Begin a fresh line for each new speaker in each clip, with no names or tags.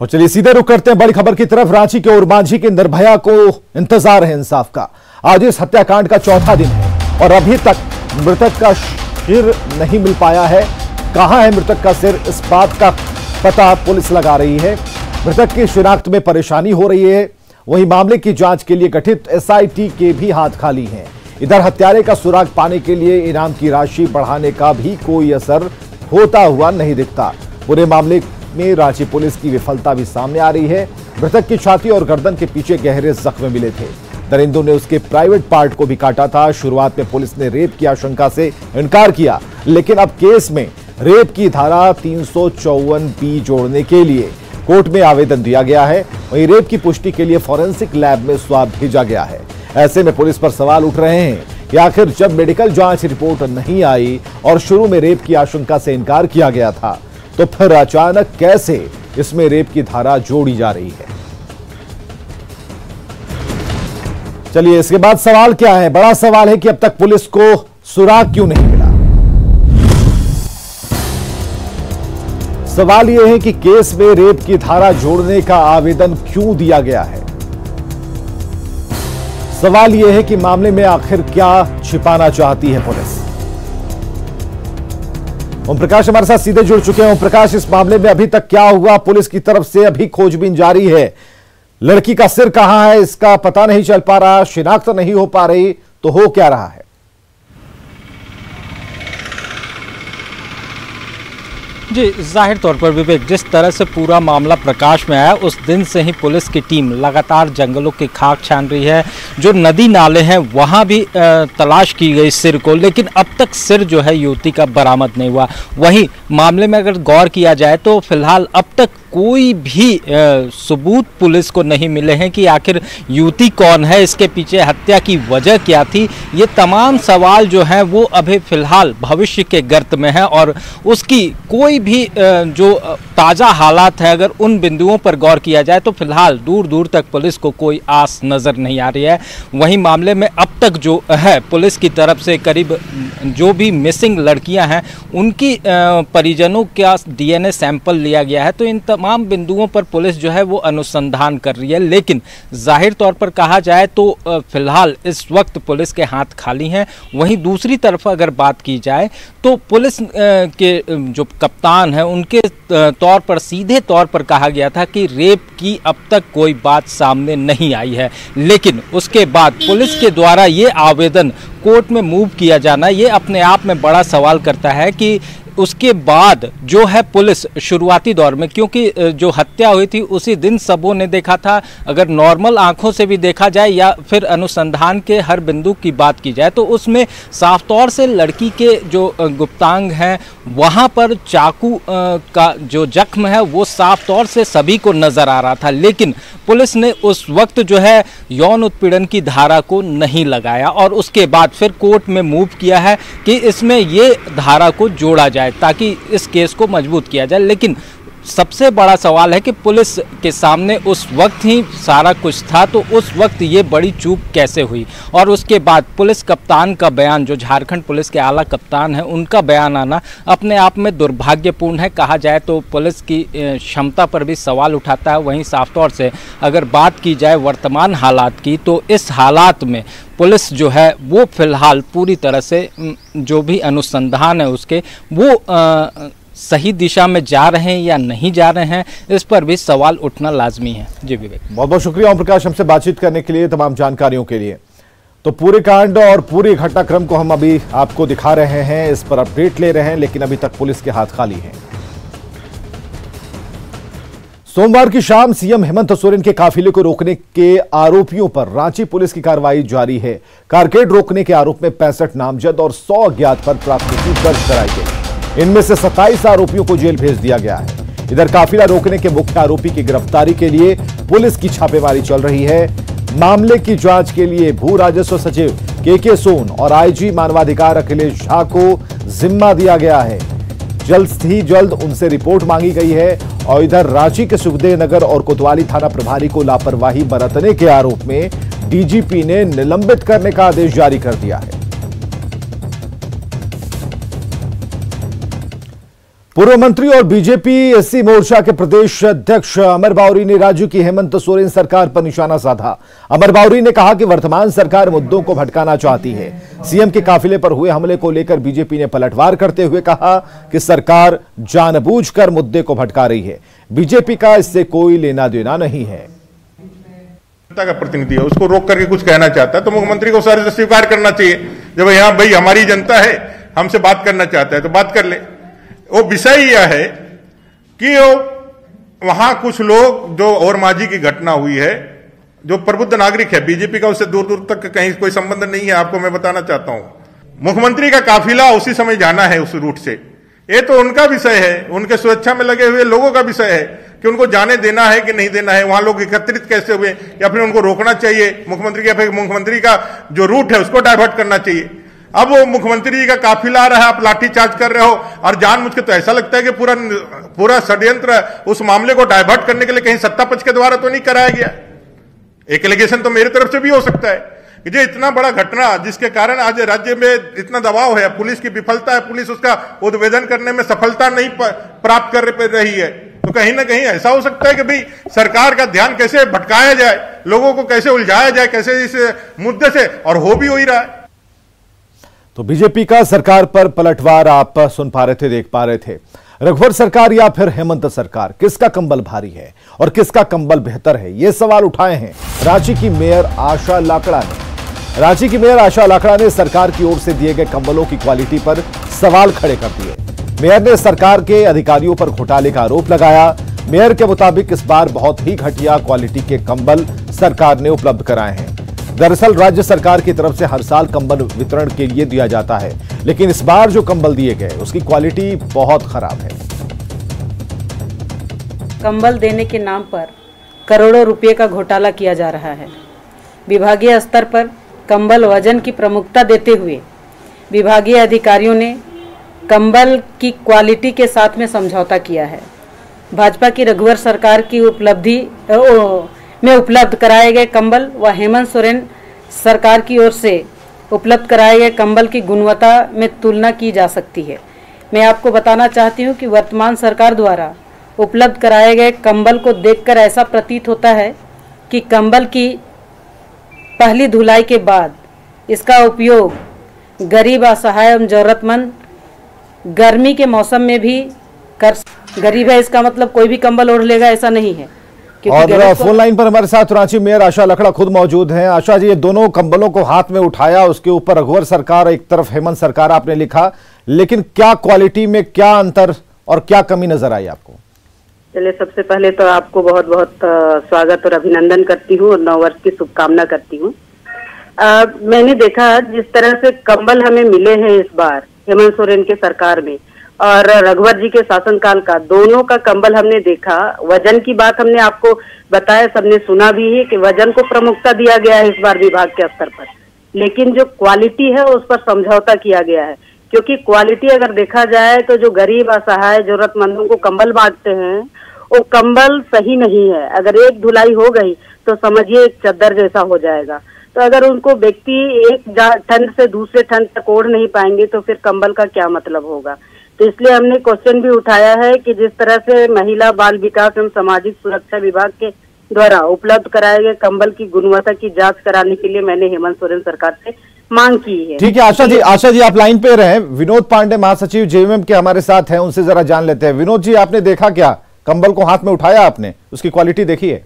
और चलिए सीधे रुक करते हैं बड़ी खबर की तरफ। रांची के ओरमांझी के निर्भया को इंतजार है इंसाफ का। आज इस हत्याकांड का चौथा दिन है और अभी तक मृतक का सिर नहीं मिल पाया है। कहां है मृतक का सिर, इस बात का पता पुलिस लगा रही है। मृतक की शिनाख्त में परेशानी हो रही है। वहीं मामले की जांच के लिए गठित एसआईटी के भी हाथ खाली हैं। इधर हत्यारे का सुराग पाने के लिए इनाम की राशि बढ़ाने का भी कोई असर होता हुआ नहीं दिखता। पूरे मामले में रांची पुलिस की विफलता भी सामने आ रही है। मृतक की छाती और गर्दन के पीछे गहरे जख्म मिले थे। दरिंदों ने उसके प्राइवेट पार्ट को भी काटा था। शुरुआत में पुलिस ने रेप की आशंका से इनकार किया, लेकिन अब केस में रेप की धारा 354B जोड़ने के लिए कोर्ट में आवेदन दिया गया है। वहीं रेप की पुष्टि के लिए फॉरेंसिक लैब में स्वाब भेजा गया है। ऐसे में पुलिस पर सवाल उठ रहे हैं कि आखिर जब मेडिकल जांच रिपोर्ट नहीं आई और शुरू में रेप की आशंका से इनकार किया गया था, तो फिर अचानक कैसे इसमें रेप की धारा जोड़ी जा रही है। चलिए इसके बाद सवाल क्या है? बड़ा सवाल है कि अब तक पुलिस को सुराग क्यों नहीं मिला। सवाल यह है कि केस में रेप की धारा जोड़ने का आवेदन क्यों दिया गया है। सवाल यह है कि मामले में आखिर क्या छिपाना चाहती है पुलिस। ओम प्रकाश हमारे साथ सीधे जुड़ चुके हैं। ओम प्रकाश, इस मामले में अभी तक क्या हुआ? पुलिस की तरफ से अभी खोजबीन जारी है। लड़की का सिर कहां है, इसका पता नहीं चल पा रहा, शिनाख्त नहीं हो पा रही, तो हो क्या रहा है?
जी, जाहिर तौर पर विवेक, जिस तरह से पूरा मामला प्रकाश में आया उस दिन से ही पुलिस की टीम लगातार जंगलों की खाक छान रही है। जो नदी नाले हैं वहां भी तलाश की गई सिर को, लेकिन अब तक सिर जो है युवती का बरामद नहीं हुआ। वहीं मामले में अगर गौर किया जाए तो फिलहाल अब तक कोई भी सबूत पुलिस को नहीं मिले हैं कि आखिर युवती कौन है, इसके पीछे हत्या की वजह क्या थी। ये तमाम सवाल जो हैं वो अभी फिलहाल भविष्य के गर्त में है और उसकी कोई भी जो ताज़ा हालात है, अगर उन बिंदुओं पर गौर किया जाए तो फिलहाल दूर दूर तक पुलिस को कोई आस नज़र नहीं आ रही है। वहीं मामले में अब तक जो है पुलिस की तरफ से करीब जो भी मिसिंग लड़कियां हैं उनकी परिजनों का DNA सैंपल लिया गया है। तो इन तमाम बिंदुओं पर पुलिस जो है वो अनुसंधान कर रही है, लेकिन जाहिर तौर पर कहा जाए तो फिलहाल इस वक्त पुलिस के हाथ खाली हैं। वहीं दूसरी तरफ अगर बात की जाए तो पुलिस के जो कप्तान हैं उनके तौर पर सीधे तौर पर कहा गया था कि रेप की अब तक कोई बात सामने नहीं आई है, लेकिन उसके बाद पुलिस के द्वारा ये आवेदन कोर्ट में मूव किया जाना ये अपने आप में बड़ा सवाल करता है कि उसके बाद जो है पुलिस शुरुआती दौर में, क्योंकि जो हत्या हुई थी उसी दिन सबों ने देखा था, अगर नॉर्मल आंखों से भी देखा जाए या फिर अनुसंधान के हर बिंदु की बात की जाए तो उसमें साफ तौर से लड़की के जो गुप्तांग हैं वहां पर चाकू का जो जख्म है वो साफ तौर से सभी को नज़र आ रहा था, लेकिन पुलिस ने उस वक्त जो है यौन उत्पीड़न की धारा को नहीं लगाया और उसके बाद फिर कोर्ट में मूव किया है कि इसमें ये धारा को जोड़ा जाए ताकि इस केस को मजबूत किया जाए। लेकिन सबसे बड़ा सवाल है कि पुलिस के सामने उस वक्त ही सारा कुछ था, तो उस वक्त ये बड़ी चूक कैसे हुई। और उसके बाद पुलिस कप्तान का बयान, जो झारखंड पुलिस के आला कप्तान हैं, उनका बयान आना अपने आप में दुर्भाग्यपूर्ण है। कहा जाए तो पुलिस की क्षमता पर भी सवाल उठाता है। वहीं साफ तौर से अगर बात की जाए वर्तमान हालात की तो इस हालात में पुलिस जो है वो फिलहाल पूरी तरह से जो भी अनुसंधान है उसके वो सही दिशा में जा रहे हैं या नहीं जा रहे हैं, इस पर भी सवाल उठना लाजमी है। जी विवेक,
बहुत बहुत शुक्रिया ओम प्रकाश हमसे बातचीत करने के लिए, तमाम जानकारियों के लिए। तो पूरे कांड और पूरे घटनाक्रम को हम अभी आपको दिखा रहे हैं, इस पर अपडेट ले रहे हैं, लेकिन अभी तक पुलिस के हाथ खाली हैं। सोमवार की शाम सीएम हेमंत सोरेन के काफिले को रोकने के आरोपियों पर रांची पुलिस की कार्रवाई जारी है। कारकेड रोकने के आरोप में 65 नामजद और 100 अज्ञात पर प्राथमिकी दर्ज कराई गई। इनमें से 27 आरोपियों को जेल भेज दिया गया है। इधर काफिला रोकने के मुख्य आरोपी की गिरफ्तारी के लिए पुलिस की छापेमारी चल रही है। मामले की जांच के लिए भू राजस्व सचिव के सोन और आईजी मानवाधिकार अखिलेश झा को जिम्मा दिया गया है। जल्द ही जल्द उनसे रिपोर्ट मांगी गई है। और इधर रांची के सुखदेव नगर और कोतवाली थाना प्रभारी को लापरवाही बरतने के आरोप में डीजीपी ने निलंबित करने का आदेश जारी कर दिया है। पूर्व मंत्री और बीजेपी एससी मोर्चा के प्रदेश अध्यक्ष अमर बावरी ने राज्य की हेमंत सोरेन सरकार पर निशाना साधा। अमर बावरी ने कहा कि वर्तमान सरकार मुद्दों को भटकाना चाहती है। सीएम के काफिले पर हुए हमले को लेकर बीजेपी ने पलटवार करते हुए कहा कि सरकार जानबूझकर मुद्दे को भटका रही है। बीजेपी का इससे कोई लेना देना नहीं है।
जनता का प्रतिनिधि है, उसको रोक करके कुछ कहना चाहता है तो मुख्यमंत्री को सारे स्वीकार करना चाहिए। जब यहाँ भाई हमारी जनता है, हमसे बात करना चाहता है तो बात कर ले। वो विषय यह है कि वहां कुछ लोग, जो और माझी की घटना हुई है, जो प्रबुद्ध नागरिक है, बीजेपी का उससे दूर दूर तक कहीं कोई संबंध नहीं है। आपको मैं बताना चाहता हूं, मुख्यमंत्री का काफिला उसी समय जाना है उस रूट से, ये तो उनका विषय है, उनके सुरक्षा में लगे हुए लोगों का विषय है कि उनको जाने देना है कि नहीं देना है। वहां लोग एकत्रित कैसे हुए, या फिर उनको रोकना चाहिए मुख्यमंत्री के, फिर मुख्यमंत्री का जो रूट है उसको डाइवर्ट करना चाहिए। अब वो मुख्यमंत्री जी का काफिला आ रहा है, आप लाठीचार्ज कर रहे हो, और जानबूझ के तो ऐसा लगता है कि पूरा षड्यंत्र उस मामले को डाइवर्ट करने के लिए कहीं सत्ता पक्ष के द्वारा तो नहीं कराया गया। एक एलिगेशन तो मेरी तरफ से भी हो सकता है कि जो इतना बड़ा घटना जिसके कारण आज राज्य में इतना दबाव है, पुलिस की विफलता है, पुलिस उसका उद्भेदन करने में सफलता नहीं प्राप्त कर रही है, तो कहीं ना कहीं ऐसा हो सकता है कि भाई सरकार का ध्यान कैसे भटकाया जाए, लोगों को कैसे उलझाया जाए, कैसे इस मुद्दे से, और हो भी ही रहा है।
तो बीजेपी का सरकार पर पलटवार आप सुन पा रहे थे, देख पा रहे थे। रघुवर सरकार या फिर हेमंत सरकार, किसका कंबल भारी है और किसका कंबल बेहतर है, ये सवाल उठाए हैं रांची की मेयर आशा लाकड़ा ने। रांची की मेयर आशा लाकड़ा ने सरकार की ओर से दिए गए कंबलों की क्वालिटी पर सवाल खड़े कर दिए। मेयर ने सरकार के अधिकारियों पर घोटाले का आरोप लगाया। मेयर के मुताबिक इस बार बहुत ही घटिया क्वालिटी के कंबल सरकार ने उपलब्ध कराए हैं। दरअसल राज्य सरकार की तरफ से हर साल कंबल वितरण के लिए दिया जाता है, लेकिन इस बार जो कंबल दिए गए उसकी क्वालिटी बहुत खराब है।
कंबल देने के नाम पर करोड़ों रुपए का घोटाला किया जा रहा है। विभागीय स्तर पर कंबल वजन की प्रमुखता देते हुए विभागीय अधिकारियों ने कंबल की क्वालिटी के साथ में समझौता किया है। भाजपा की रघुवर सरकार की उपलब्धि में उपलब्ध कराए गए कंबल व हेमंत सोरेन सरकार की ओर से उपलब्ध कराए गए कंबल की गुणवत्ता में तुलना की जा सकती है। मैं आपको बताना चाहती हूं कि वर्तमान सरकार द्वारा उपलब्ध कराए गए कंबल को देखकर ऐसा प्रतीत होता है कि कंबल की पहली धुलाई के बाद इसका उपयोग गरीब, असहाय एवं जरूरतमंद गर्मी के मौसम में भी कर। गरीब है इसका मतलब कोई भी कंबल ओढ़ लेगा ऐसा नहीं है।
और फोन लाइन पर हमारे साथ रांची मेयर आशा लाकड़ा खुद मौजूद हैं। आशा जी, ये दोनों कंबलों को हाथ में उठाया, उसके ऊपर रघुवर सरकार, एक तरफ हेमंत सरकार आपने लिखा, लेकिन क्या क्वालिटी में क्या अंतर और क्या कमी नजर आई आपको?
चलिए, सबसे पहले तो आपको बहुत बहुत स्वागत और अभिनंदन करती हूँ और नववर्ष की शुभकामना करती हूँ। मैंने देखा जिस तरह से कंबल हमें मिले हैं इस बार हेमंत सोरेन के सरकार में और रघुवर जी के शासनकाल का, दोनों का कंबल हमने देखा। वजन की बात हमने आपको बताया, सबने सुना भी है कि वजन को प्रमुखता दिया गया है इस बार विभाग के स्तर पर, लेकिन जो क्वालिटी है उस पर समझौता किया गया है। क्योंकि क्वालिटी अगर देखा जाए तो जो गरीब, असहाय, जरूरतमंदों को कंबल बांटते हैं वो कंबल सही नहीं है। अगर एक धुलाई हो गई तो समझिए एक चद्दर जैसा हो जाएगा। तो अगर उनको व्यक्ति एक ठंड से दूसरे ठंड तक ओढ़ नहीं पाएंगे तो फिर कंबल का क्या मतलब होगा। तो इसलिए हमने क्वेश्चन भी उठाया है कि जिस तरह से महिला, बाल विकास एवं सामाजिक सुरक्षा विभाग के द्वारा उपलब्ध कराए गए कंबल की गुणवत्ता की जांच कराने के लिए मैंने हेमंत सोरेन सरकार से मांग की है।
ठीक है आशा जी आप लाइन पे रहे। विनोद पांडे महासचिव जेएमएम के हमारे साथ हैं, उनसे जरा जान लेते हैं। विनोद जी, आपने देखा क्या, कंबल को हाथ में उठाया आपने, उसकी क्वालिटी देखी है?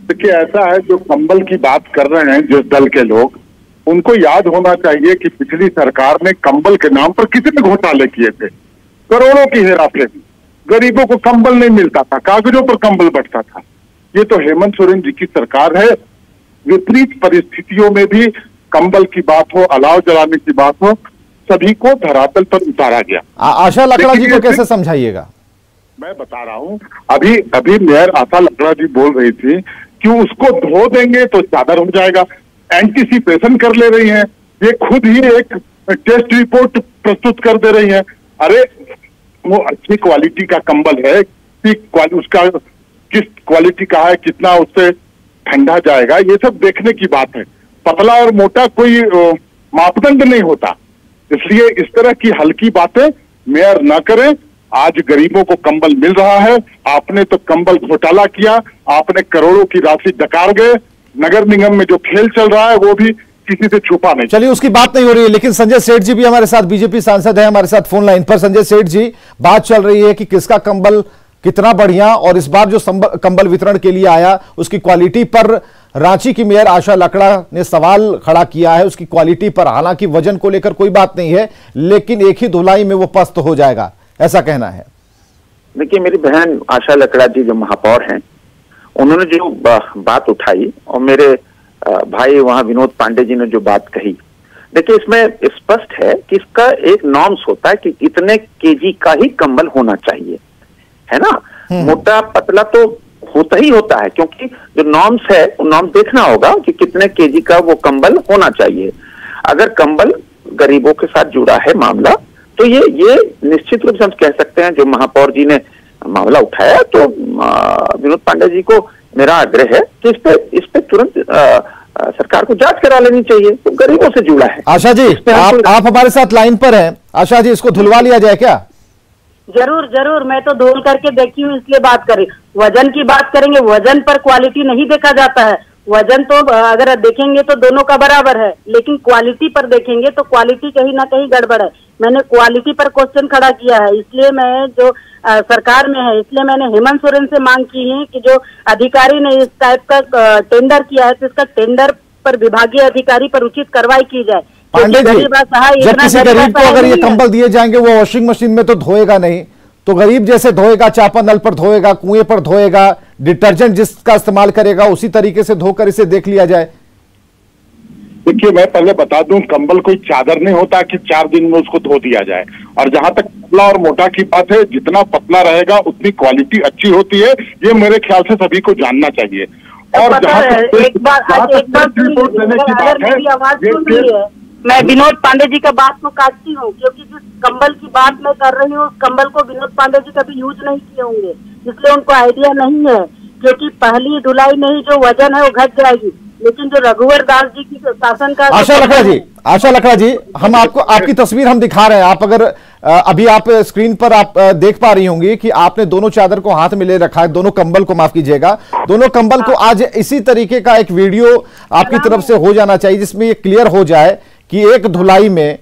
देखिए, ऐसा है, जो कंबल की बात कर रहे हैं जिस दल के लोग, उनको याद होना चाहिए कि पिछली सरकार ने कंबल के नाम पर कितने घोटाले किए थे। करोड़ों की हेराफेरी, गरीबों को कंबल नहीं मिलता था, कागजों पर कंबल बंटता था। ये तो हेमंत सोरेन जी की सरकार है। विपरीत परिस्थितियों में भी कंबल की बात हो, अलाव जलाने की बात हो, सभी को धरातल पर उतारा गया।
आशा लाकड़ा जी को कैसे समझाइएगा?
मैं बता रहा हूं, अभी मेयर आशा लाकड़ा जी बोल रही थी कि उसको धो देंगे तो चादर हो जाएगा, एंटीसिपेशन कर ले रही हैं। ये खुद ही एक टेस्ट रिपोर्ट प्रस्तुत कर दे रही हैं। अरे वो अच्छी क्वालिटी का कंबल है कि उसका किस क्वालिटी का है, कितना उससे ठंडा जाएगा, ये सब देखने की बात है। पतला और मोटा कोई मापदंड नहीं होता। इसलिए इस तरह की हल्की बातें मेयर ना करें। आज गरीबों को कंबल मिल रहा है, आपने तो कंबल घोटाला किया, आपने करोड़ों की राशि डकार गए। नगर निगम में जो खेल चल रहा है वो भी किसी से छुपा नहीं।
चलिए उसकी बात नहीं हो रही है, लेकिन संजय सेठ जी भी हमारे साथ, बीजेपी सांसद है हमारे साथ फोन लाइन पर। संजय सेठ जी, बात चल रही है कि किसका कंबल कितना बढ़िया, और इस बार जो कंबल वितरण के लिए आया उसकी क्वालिटी पर रांची की मेयर आशा लकड़ा ने सवाल खड़ा किया है, उसकी क्वालिटी पर। हालांकि वजन को लेकर कोई बात नहीं है, लेकिन एक ही धुलाई में वो पस्त हो जाएगा, ऐसा कहना है।
देखिए, मेरी बहन आशा लकड़ा जी जो महापौर हैं, उन्होंने जो बात उठाई और मेरे भाई वहां विनोद पांडे जी ने जो बात कही, देखिए इसमें स्पष्ट है कि इसका एक नॉर्म्स होता है कि इतने केजी का ही कंबल होना चाहिए, है ना। मोटा पतला तो होता ही होता है, क्योंकि जो नॉर्म्स है वो नॉर्म्स देखना होगा कि कितने केजी का वो कंबल होना चाहिए। अगर कंबल गरीबों के साथ जुड़ा है मामला, तो ये निश्चित रूप से हम कह सकते हैं, जो महापौर जी ने मामला उठाया, तो विनोद पांडे जी को मेरा आग्रह है कि इस पे तुरंत सरकार को जांच करा लेनी चाहिए, तो गरीबों से जुड़ा है।
आशा जी, आप हमारे साथ लाइन पर हैं। आशा जी, इसको धुलवा लिया जाए क्या?
जरूर जरूर, मैं तो धोल करके देखी हूँ, इसलिए बात करें। वजन की बात करेंगे, वजन पर क्वालिटी नहीं देखा जाता है। वजन तो अगर देखेंगे तो दोनों का बराबर है, लेकिन क्वालिटी पर देखेंगे तो क्वालिटी कहीं ना कहीं गड़बड़ है। मैंने क्वालिटी पर क्वेश्चन खड़ा किया है, इसलिए मैं जो सरकार में है, इसलिए मैंने हेमंत सोरेन से मांग की है कि जो अधिकारी ने इस टाइप का टेंडर किया है, तो इसका टेंडर पर विभागीय अधिकारी पर उचित कार्रवाई की जाए।
पांडे जी, जब किसी गरीब को अगर ये कंबल दिए जाएंगे, वो वॉशिंग मशीन में तो धोएगा नहीं, तो गरीब जैसे धोएगा, चापानल पर धोएगा, कुएं पर धोएगा, डिटर्जेंट जिसका इस्तेमाल करेगा उसी तरीके से धोकर इसे देख लिया जाए।
देखिए, मैं पहले बता दूं, कंबल कोई चादर नहीं होता कि 4 दिन में उसको धो दिया जाए। और जहां तक पतला और मोटा की बात है, जितना पतला रहेगा उतनी क्वालिटी अच्छी होती है, ये मेरे ख्याल से सभी को जानना चाहिए। और जहां तक
एक बार
रिपोर्ट देने की बात है,
मैं विनोद पांडे जी का बात को काटती हूँ, क्योंकि जिस कंबल की बात मैं कर रही हूँ, उस कंबल को विनोद पांडे जी कभी यूज नहीं किए होंगे, इसलिए उनको आइडिया नहीं है। क्योंकि पहली धुलाई में ही जो वजन है वो घट जाएगी, लेकिन जो रघुवर दास जी की शासन का
आशा लकड़ा जी, हम आपको आपकी तस्वीर हम दिखा रहे हैं। आप अगर अभी आप स्क्रीन पर आप देख पा रही होंगी कि आपने दोनों चादर को हाथ में ले रखा है, दोनों कंबल को, माफ कीजिएगा, दोनों कंबल को। आज इसी तरीके का एक वीडियो आपकी तरफ से हो जाना चाहिए, जिसमें ये क्लियर हो जाए कि एक धुलाई में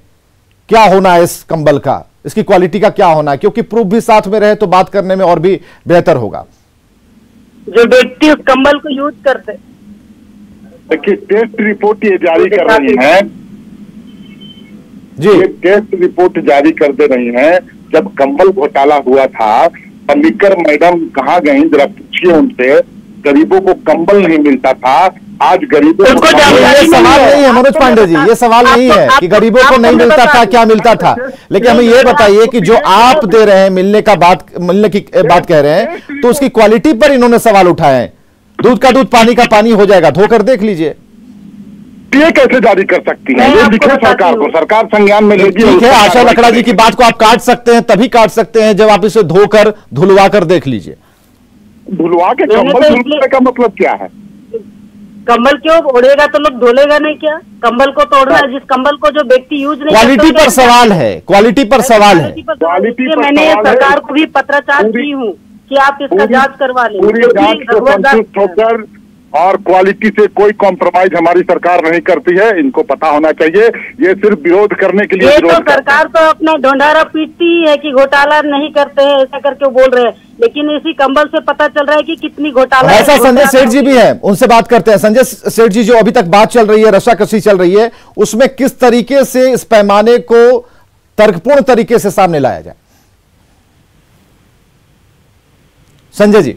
क्या होना है इस कंबल का, इसकी क्वालिटी का क्या होना है, क्योंकि प्रूफ भी साथ में रहे तो बात करने में और भी बेहतर होगा।
जो व्यक्ति उस कंबल को यूज करते,
देखिए, टेस्ट रिपोर्ट ये जारी कर रही है जी, ये टेस्ट रिपोर्ट जारी कर दे रही हैं। जब कंबल घोटाला हुआ था, पल्लीकर मैडम कहाँ गई, जरा पूछिए उनसे। गरीबों को कंबल नहीं मिलता था, आज गरीबों को
ये सवाल नहीं है मनोज पांडे जी, ये सवाल नहीं है कि गरीबों को नहीं मिलता था, क्या मिलता था। लेकिन हमें ये बताइए कि जो आप दे रहे हैं, मिलने की बात कह रहे हैं, तो उसकी क्वालिटी पर इन्होंने सवाल उठाए हैं। दूध का दूध, पानी का पानी हो जाएगा, धोकर देख लीजिए।
ये कैसे जारी कर सकती है? ये लिखे सरकार को, सरकार संज्ञान में लेगी।
ठीक है, आशा लकड़ा जी की बात को आप काट सकते हैं, तभी काट सकते हैं जब आप इसे धोकर धुलवा कर देख लीजिए।
धुलवा के कंबल धुलने का मतलब क्या है?
कंबल क्यों ओढ़ेगा तो लोग धोलेगा नहीं क्या? कंबल को तोड़ना है, जिस कंबल को जो व्यक्ति यूज नहीं,
क्वालिटी पर सवाल है, क्वालिटी पर सवाल है।
मैंने सरकार को भी पत्राचार की हूँ कि आप इसका जांच करवा लें।
पूरी जांच को संतुष्ट होकर, और क्वालिटी से कोई कॉम्प्रोमाइज हमारी सरकार नहीं करती है, इनको पता होना चाहिए। ये सिर्फ विरोध करने के लिए
ये तो सरकार तो अपना ढोंढारा पीटती ही है कि घोटाला नहीं करते हैं, ऐसा करके वो बोल रहे हैं, लेकिन इसी कंबल से पता चल रहा है कि कितनी घोटाला।
ऐसा संजय सेठ जी भी है, उनसे बात करते हैं। संजय सेठ जी, जो अभी तक बात चल रही है, रस्साकसी चल रही है, उसमें किस तरीके से इस पैमाने को तर्कपूर्ण तरीके से सामने लाया जाए? संजय जी।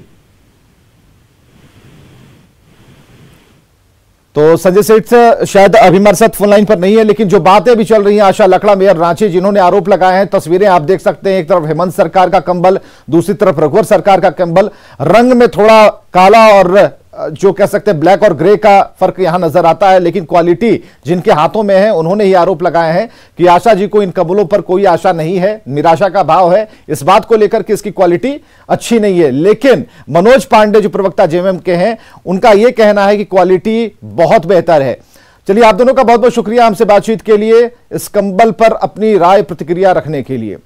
तो संजय सेठ से शायद अभी हमारे साथ फोन लाइन पर नहीं है, लेकिन जो बातें अभी चल रही हैं, आशा लकड़ा मेयर रांची जिन्होंने आरोप लगाए हैं, तस्वीरें आप देख सकते हैं। एक तरफ हेमंत सरकार का कंबल, दूसरी तरफ रघुवर सरकार का कंबल, रंग में थोड़ा काला और जो कह सकते हैं ब्लैक और ग्रे का फर्क यहां नजर आता है, लेकिन क्वालिटी जिनके हाथों में है उन्होंने ही आरोप लगाए हैं कि आशा जी को इन कंबलों पर कोई आशा नहीं है, निराशा का भाव है इस बात को लेकर कि इसकी क्वालिटी अच्छी नहीं है। लेकिन मनोज पांडे जो प्रवक्ता जेएमएम के हैं, उनका यह कहना है कि क्वालिटी बहुत बेहतर है। चलिए, आप दोनों का बहुत बहुत शुक्रिया हमसे बातचीत के लिए, इस कंबल पर अपनी राय प्रतिक्रिया रखने के लिए।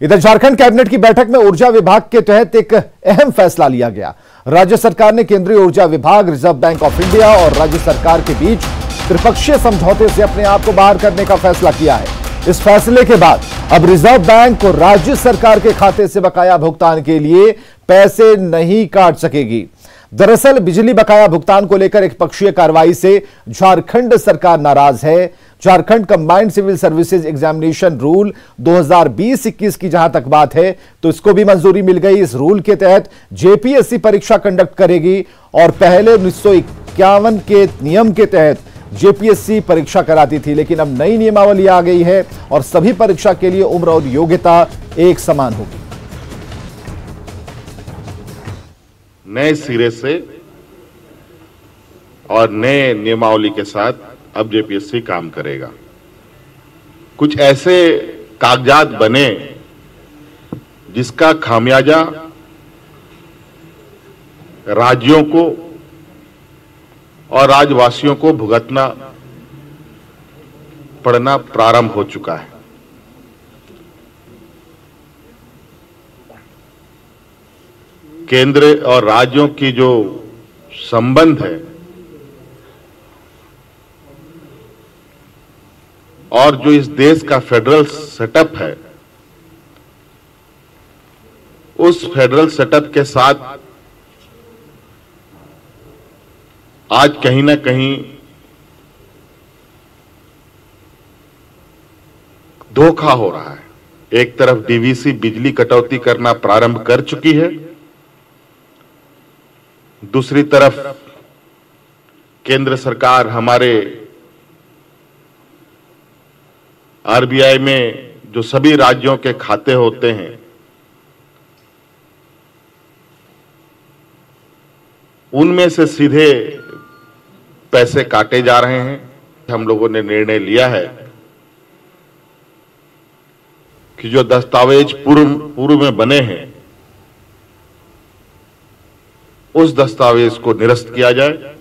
इधर झारखंड कैबिनेट की बैठक में ऊर्जा विभाग के तहत एक अहम फैसला लिया गया। राज्य सरकार ने केंद्रीय ऊर्जा विभाग, रिजर्व बैंक ऑफ इंडिया और राज्य सरकार के बीच त्रिपक्षीय समझौते से अपने आप को बाहर करने का फैसला किया है। इस फैसले के बाद अब रिजर्व बैंक को राज्य सरकार के खाते से बकाया भुगतान के लिए पैसे नहीं काट सकेगी। दरअसल बिजली बकाया भुगतान को लेकर एक पक्षीय कार्रवाई से झारखंड सरकार नाराज है। Jharkhand combined civil services examination rule 2020-21 की जहां तक बात है तो इसको भी मंजूरी मिल गई। इस रूल के तहत जेपीएससी परीक्षा कंडक्ट करेगी और पहले 1951 के नियम के तहत जेपीएससी परीक्षा कराती थी, लेकिन अब नई नियमावली आ गई है और सभी परीक्षा के लिए उम्र और योग्यता एक समान होगी।
नए सिरे से और नए नियमावली के साथ अब जेपीएससी काम करेगा। कुछ ऐसे कागजात बने जिसका खामियाजा राज्यों को और राज्यवासियों को भुगतना पड़ना प्रारंभ हो चुका है। केंद्र और राज्यों की जो संबंध है और जो इस देश का फेडरल सेटअप है, उस फेडरल सेटअप के साथ आज कहीं ना कहीं धोखा हो रहा है। एक तरफ डीवीसी बिजली कटौती करना प्रारंभ कर चुकी है, दूसरी तरफ केंद्र सरकार हमारे आरबीआई में जो सभी राज्यों के खाते होते हैं उनमें से सीधे पैसे काटे जा रहे हैं। हम लोगों ने निर्णय लिया है कि जो दस्तावेज पूर्व में बने हैं उस दस्तावेज को निरस्त किया जाए।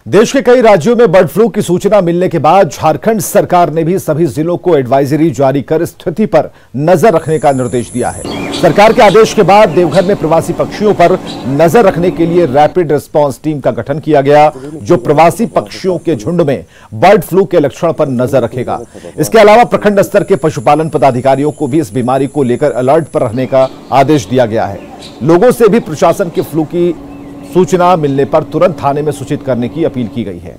देश के कई राज्यों में बर्ड फ्लू की सूचना मिलने के बाद झारखंड सरकार ने भी सभी जिलों को एडवाइजरी जारी कर स्थिति पर नजर रखने का निर्देश दिया है। सरकार के आदेश के बाद देवघर में प्रवासी पक्षियों पर नजर रखने के लिए रैपिड रिस्पांस टीम का गठन किया गया, जो प्रवासी पक्षियों के झुंड में बर्ड फ्लू के लक्षण पर नजर रखेगा। इसके अलावा प्रखंड स्तर के पशुपालन पदाधिकारियों को भी इस बीमारी को लेकर अलर्ट पर रहने का आदेश दिया गया है। लोगों से भी प्रशासन के फ्लू की सूचना मिलने पर तुरंत थाने में सूचित करने की अपील की गई है।